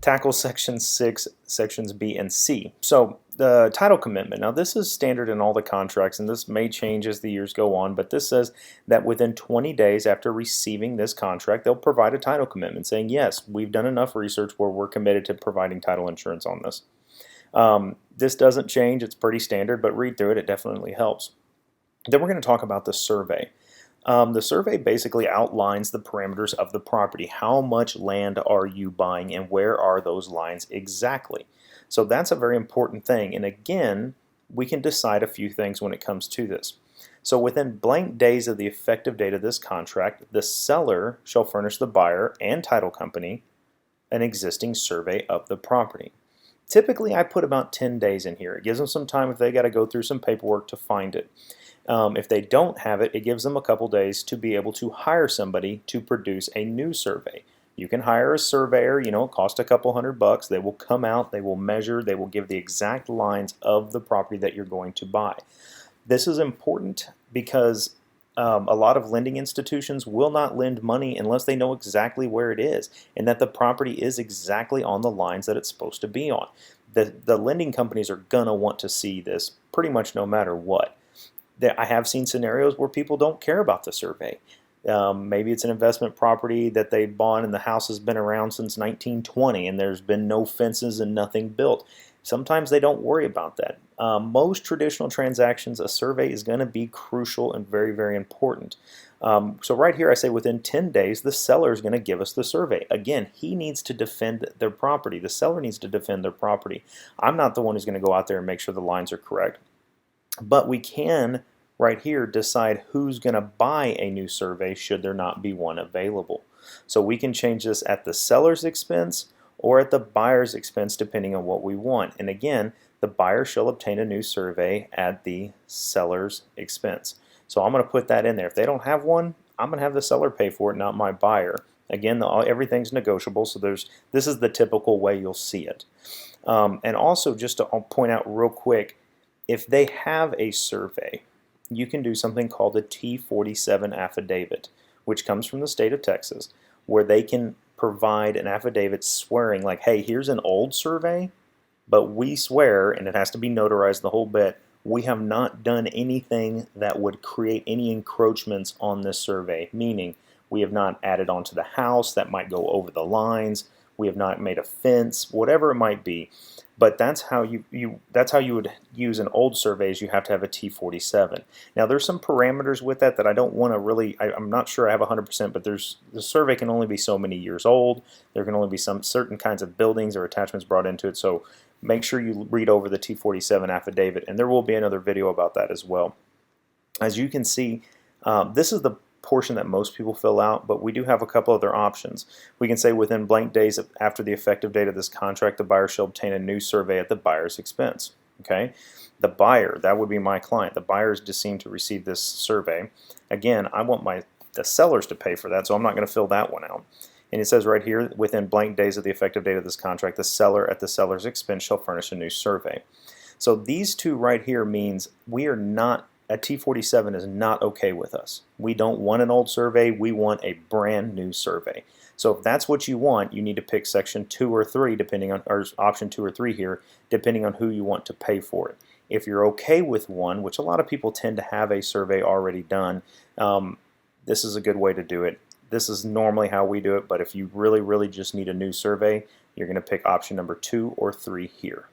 tackle Section 6, Sections B and C. So the title commitment. Now this is standard in all the contracts, and this may change as the years go on, but this says that within 20 days after receiving this contract, they'll provide a title commitment saying, yes, we've done enough research where we're committed to providing title insurance on this. This doesn't change. It's pretty standard, but read through it. It definitely helps. Then we're going to talk about the survey. The survey basically outlines the parameters of the property. How much land are you buying and where are those lines exactly? So that's a very important thing. And again, we can decide a few things when it comes to this. So within blank days of the effective date of this contract, the seller shall furnish the buyer and title company an existing survey of the property. Typically, I put about 10 days in here. It gives them some time if they got to go through some paperwork to find it. If they don't have it, it gives them a couple days to be able to hire somebody to produce a new survey. You can hire a surveyor, it costs a couple $100. They will come out, they will measure, they will give the exact lines of the property that you're going to buy. This is important because a lot of lending institutions will not lend money unless they know exactly where it is and that the property is exactly on the lines that it's supposed to be on. The lending companies are going to want to see this pretty much no matter what. I have seen scenarios where people don't care about the survey. Maybe it's an investment property that they bought and the house has been around since 1920 and there's been no fences and nothing built. Sometimes they don't worry about that. Most traditional transactions, a survey is going to be crucial and very, very important. So right here I say within 10 days the seller is going to give us the survey. Again, he needs to defend their property. The seller needs to defend their property. I'm not the one who's going to go out there and make sure the lines are correct. But we can, right here, decide who's going to buy a new survey should there not be one available. So we can change this at the seller's expense or at the buyer's expense depending on what we want. And again, the buyer shall obtain a new survey at the seller's expense. So I'm going to put that in there. If they don't have one, I'm going to have the seller pay for it, not my buyer. Again, everything's negotiable, so this is the typical way you'll see it. And also, just to point out real quick, if they have a survey, you can do something called a T47 Affidavit, which comes from the state of Texas, where they can provide an affidavit swearing like, hey, here's an old survey, but we swear, and it has to be notarized the whole bit, we have not done anything that would create any encroachments on this survey, meaning we have not added onto the house that might go over the lines, we have not made a fence, whatever it might be. But that's how you would use an old survey, is you have to have a T47. Now there's some parameters with that I don't want to really, I'm not sure I have 100%, but the survey can only be so many years old. There can only be some certain kinds of buildings or attachments brought into it. So make sure you read over the T47 affidavit, and there will be another video about that as well. As you can see, this is the portion that most people fill out, but we do have a couple other options. We can say within blank days after the effective date of this contract, the buyer shall obtain a new survey at the buyer's expense. Okay, the buyer, that would be my client. The buyer is deemed to receive this survey. Again, I want the sellers to pay for that, so I'm not going to fill that one out. And it says right here, within blank days of the effective date of this contract, the seller at the seller's expense shall furnish a new survey. So these two right here means we are not, a T47 is not okay with us. We don't want an old survey, we want a brand new survey. So if that's what you want, you need to pick section 2 or 3, depending on, or option 2 or 3 here, depending on who you want to pay for it. If you're okay with one, which a lot of people tend to have a survey already done, this is a good way to do it. This is normally how we do it, but if you really, really just need a new survey, you're going to pick option number 2 or 3 here.